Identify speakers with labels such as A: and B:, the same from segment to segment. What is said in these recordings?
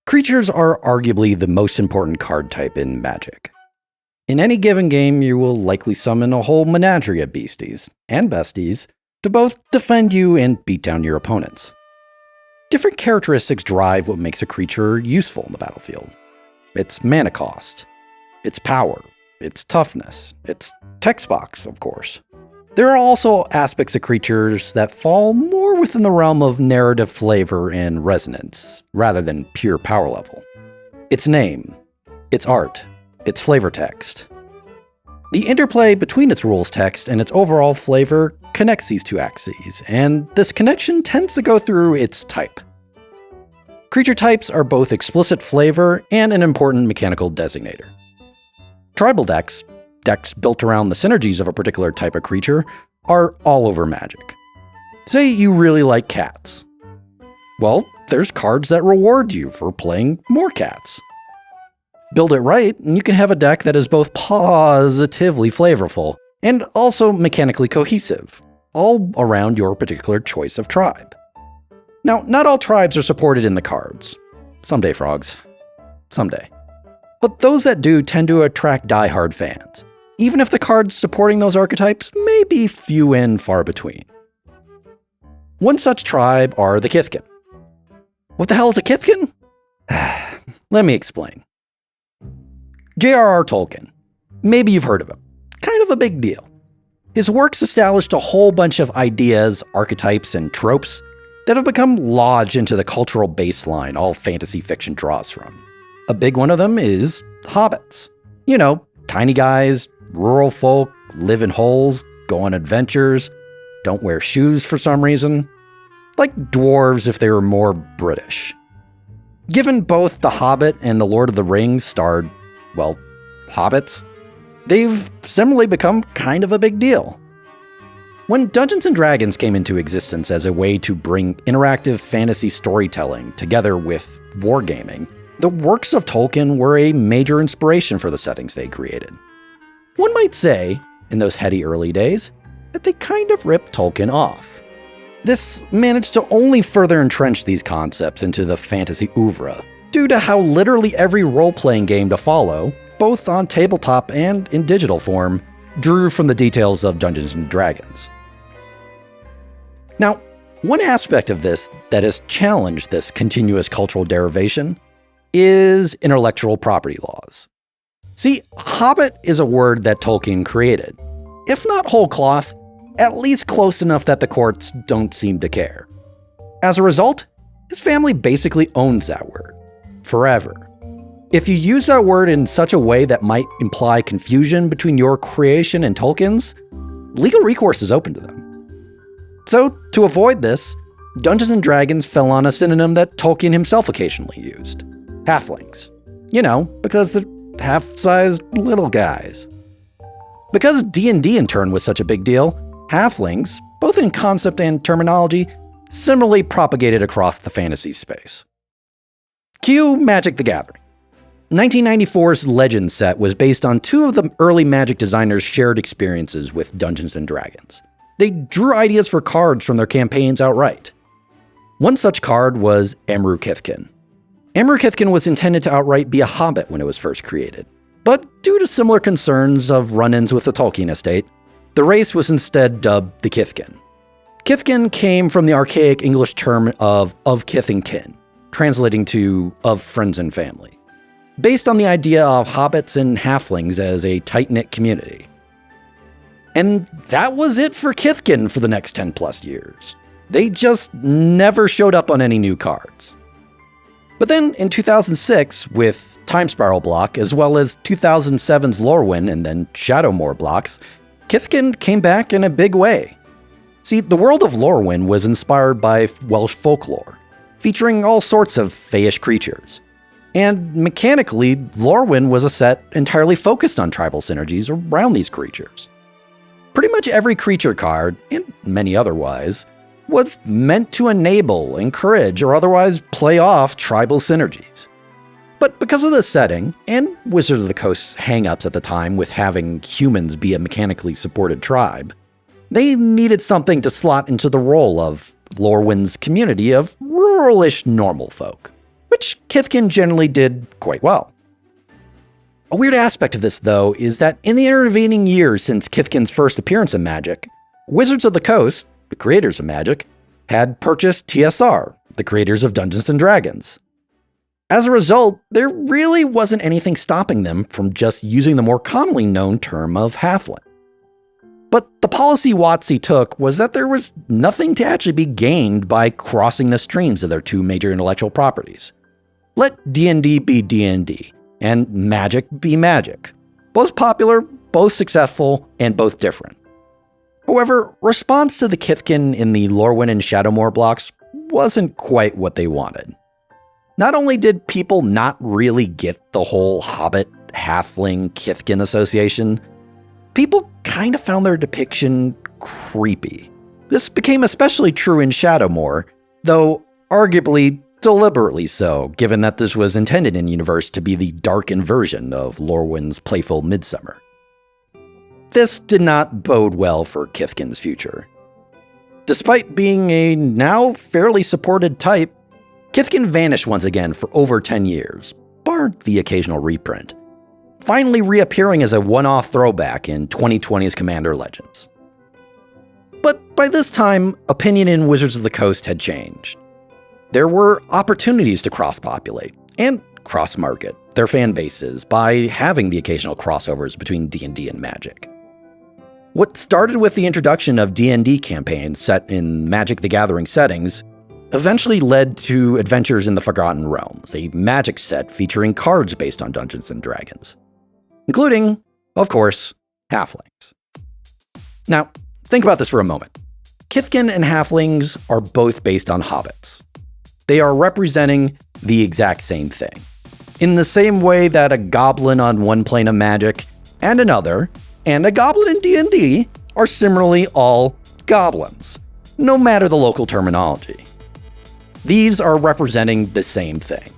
A: Creatures are arguably the most important card type in Magic. In any given game, you will likely summon a whole menagerie of beasties and besties to both defend you and beat down your opponents. Different characteristics drive what makes a creature useful in the battlefield. Its mana cost, its power, its toughness, its text box, of course. There are also aspects of creatures that fall more within the realm of narrative flavor and resonance, rather than pure power level. Its name, its art, its flavor text. The interplay between its rules text and its overall flavor connects these two axes, and this connection tends to go through its type. Creature types are both explicit flavor and an important mechanical designator. Tribal decks built around the synergies of a particular type of creature, are all over Magic. Say you really like cats. Well, there's cards that reward you for playing more cats. Build it right, and you can have a deck that is both positively flavorful and also mechanically cohesive, all around your particular choice of tribe. Now, not all tribes are supported in the cards. Someday, frogs. Someday. But those that do tend to attract die-hard fans, even if the cards supporting those archetypes may be few and far between. One such tribe are the Kithkin. What the hell is a Kithkin? Let me explain. J.R.R. Tolkien. Maybe you've heard of him. Kind of a big deal. His works established a whole bunch of ideas, archetypes, and tropes that have become lodged into the cultural baseline all fantasy fiction draws from. A big one of them is Hobbits. You know, tiny guys, rural folk, live in holes, go on adventures, don't wear shoes for some reason. Like dwarves if they were more British. Given both The Hobbit and The Lord of the Rings starred, well, hobbits, they've similarly become kind of a big deal. When Dungeons & Dragons came into existence as a way to bring interactive fantasy storytelling together with wargaming, the works of Tolkien were a major inspiration for the settings they created. One might say, in those heady early days, that they kind of ripped Tolkien off. This managed to only further entrench these concepts into the fantasy oeuvre, due to how literally every role-playing game to follow, both on tabletop and in digital form, drew from the details of Dungeons & Dragons. Now, one aspect of this that has challenged this continuous cultural derivation is intellectual property laws. See, Hobbit is a word that Tolkien created. If not whole cloth, at least close enough that the courts don't seem to care. As a result, his family basically owns that word. Forever. If you use that word in such a way that might imply confusion between your creation and Tolkien's, legal recourse is open to them. So, to avoid this, Dungeons & Dragons fell on a synonym that Tolkien himself occasionally used. Halflings. You know, because they're half-sized little guys. Because D&D in turn was such a big deal, halflings, both in concept and terminology, similarly propagated across the fantasy space. Cue Magic the Gathering. 1994's Legends set was based on two of the early Magic designers' shared experiences with Dungeons & Dragons. They drew ideas for cards from their campaigns outright. One such card was Amru Kithkin. Amru Kithkin was intended to outright be a hobbit when it was first created, but due to similar concerns of run-ins with the Tolkien estate, the race was instead dubbed the Kithkin. Kithkin came from the archaic English term of kith and kin, translating to of friends and family, based on the idea of hobbits and halflings as a tight-knit community. And that was it for Kithkin for the next 10 plus years. They just never showed up on any new cards. But then in 2006, with Time Spiral block, as well as 2007's Lorwyn and then Shadowmoor blocks, Kithkin came back in a big way. See, the world of Lorwyn was inspired by Welsh folklore, featuring all sorts of fayish creatures. And mechanically, Lorwyn was a set entirely focused on tribal synergies around these creatures. Pretty much every creature card, and many otherwise, was meant to enable, encourage, or otherwise play off tribal synergies. But because of the setting, and Wizard of the Coast's hang-ups at the time with having humans be a mechanically supported tribe, they needed something to slot into the role of Lorwyn's community of ruralish normal folk. which Kithkin generally did quite well. A weird aspect of this, though, is that in the intervening years since Kithkin's first appearance in Magic, Wizards of the Coast, the creators of Magic, had purchased TSR, the creators of Dungeons & Dragons. As a result, there really wasn't anything stopping them from just using the more commonly known term of halfling. But the policy WotC took was that there was nothing to actually be gained by crossing the streams of their two major intellectual properties. Let D&D be D&D, and Magic be Magic. Both popular, both successful, and both different. However, response to the Kithkin in the Lorwyn and Shadowmoor blocks wasn't quite what they wanted. Not only did people not really get the whole Hobbit, Halfling, Kithkin association, people kind of found their depiction creepy. This became especially true in Shadowmoor, though arguably deliberately so, given that this was intended in universe to be the darkened version of Lorwyn's playful Midsummer. This did not bode well for Kithkin's future. Despite being a now fairly supported type, Kithkin vanished once again for over 10 years, bar the occasional reprint, finally reappearing as a one-off throwback in 2020's Commander Legends. But by this time, opinion in Wizards of the Coast had changed. There were opportunities to cross-populate and cross-market their fan bases by having the occasional crossovers between D&D and Magic. What started with the introduction of D&D campaigns set in Magic the Gathering settings eventually led to Adventures in the Forgotten Realms, a Magic set featuring cards based on Dungeons & Dragons, including, of course, halflings. Now, think about this for a moment. Kithkin and halflings are both based on hobbits. They are representing the exact same thing. In the same way that a goblin on one plane of Magic and another, and a goblin in D&D are similarly all goblins, no matter the local terminology. These are representing the same thing.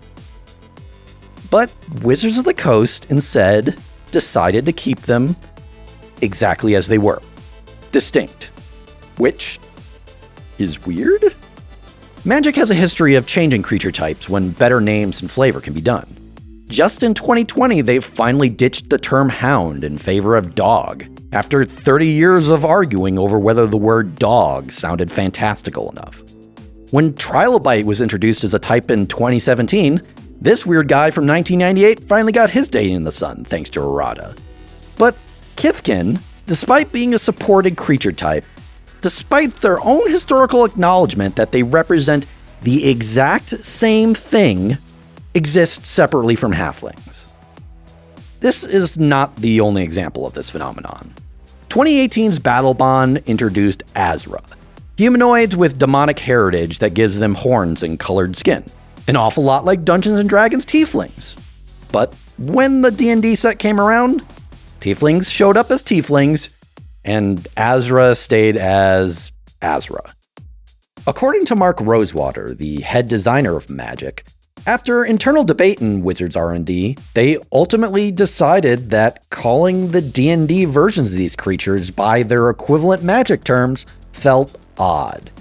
A: But Wizards of the Coast instead decided to keep them exactly as they were, distinct, which is weird. Magic has a history of changing creature types when better names and flavor can be done. Just in 2020, they've finally ditched the term hound in favor of dog, after 30 years of arguing over whether the word dog sounded fantastical enough. When Trilobite was introduced as a type in 2017, this weird guy from 1998 finally got his day in the sun thanks to errata. But Kithkin, despite being a supported creature type, despite their own historical acknowledgement that they represent the exact same thing, exist separately from halflings. This is not the only example of this phenomenon. 2018's Battlebond introduced Azra, humanoids with demonic heritage that gives them horns and colored skin, an awful lot like Dungeons & Dragons tieflings. But when the D&D set came around, tieflings showed up as tieflings, and Azra stayed as Azra. According to Mark Rosewater, the head designer of Magic, after internal debate in Wizards R&D, they ultimately decided that calling the D&D versions of these creatures by their equivalent Magic terms felt odd.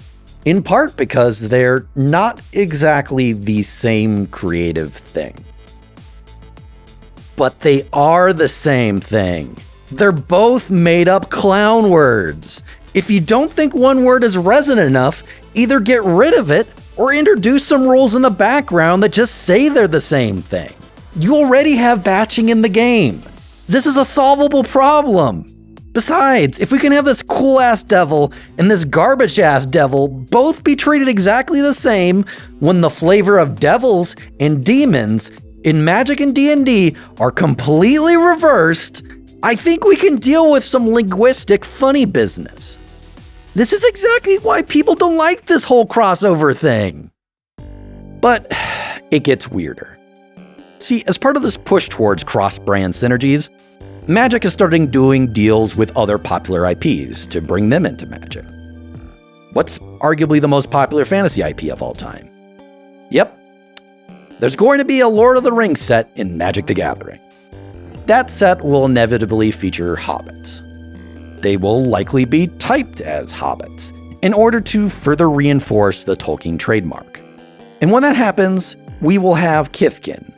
A: In part because they're not exactly the same creative thing. But they are the same thing. They're both made up clown words. If you don't think one word is resonant enough, either get rid of it or introduce some rules in the background that just say they're the same thing. You already have batching in the game. This is a solvable problem. Besides, if we can have this cool-ass devil and this garbage-ass devil both be treated exactly the same when the flavor of devils and demons in Magic and D&D are completely reversed, I think we can deal with some linguistic funny business. This is exactly why people don't like this whole crossover thing. But it gets weirder. See, as part of this push towards cross-brand synergies, Magic is starting doing deals with other popular IPs to bring them into Magic. What's arguably the most popular fantasy IP of all time? Yep. There's going to be a Lord of the Rings set in Magic the Gathering. That set will inevitably feature hobbits. They will likely be typed as hobbits in order to further reinforce the Tolkien trademark. And when that happens, we will have Kithkin,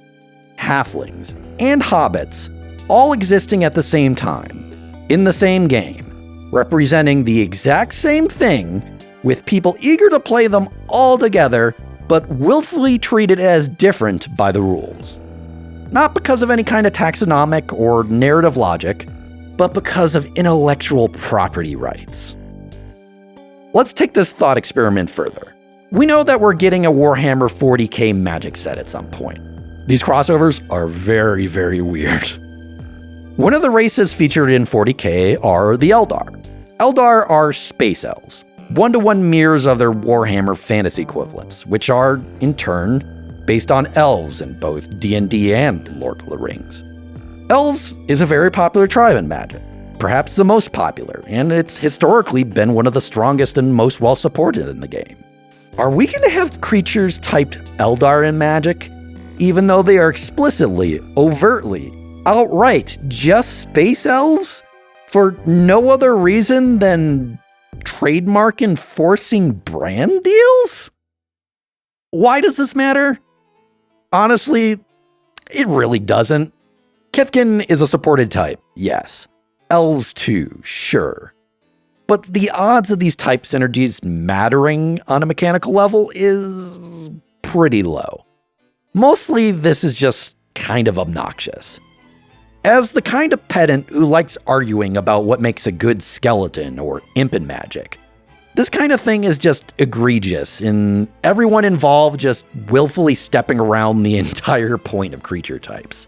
A: Halflings, and Hobbits all existing at the same time, in the same game, representing the exact same thing, with people eager to play them all together, but willfully treated as different by the rules. Not because of any kind of taxonomic or narrative logic, but because of intellectual property rights. Let's take this thought experiment further. We know that we're getting a Warhammer 40k Magic set at some point. These crossovers are very, very weird. One of the races featured in 40k are the Eldar. Eldar are space elves, one-to-one mirrors of their Warhammer fantasy equivalents, which are, in turn, based on elves in both D&D and Lord of the Rings. Elves is a very popular tribe in Magic, perhaps the most popular, and it's historically been one of the strongest and most well-supported in the game. Are we going to have creatures typed Eldar in Magic, even though they are explicitly, overtly, outright just space elves? For no other reason than trademark enforcing brand deals? Why does this matter? Honestly, it really doesn't. Kithkin is a supported type, yes. Elves too, sure. But the odds of these type synergies mattering on a mechanical level is pretty low. Mostly this is just kind of obnoxious. As the kind of pedant who likes arguing about what makes a good skeleton or imp in Magic, this kind of thing is just egregious in everyone involved just willfully stepping around the entire point of creature types.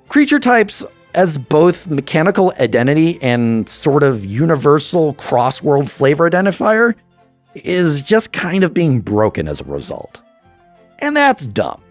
A: Creature types as both mechanical identity and sort of universal cross-world flavor identifier is just kind of being broken as a result. And that's dumb.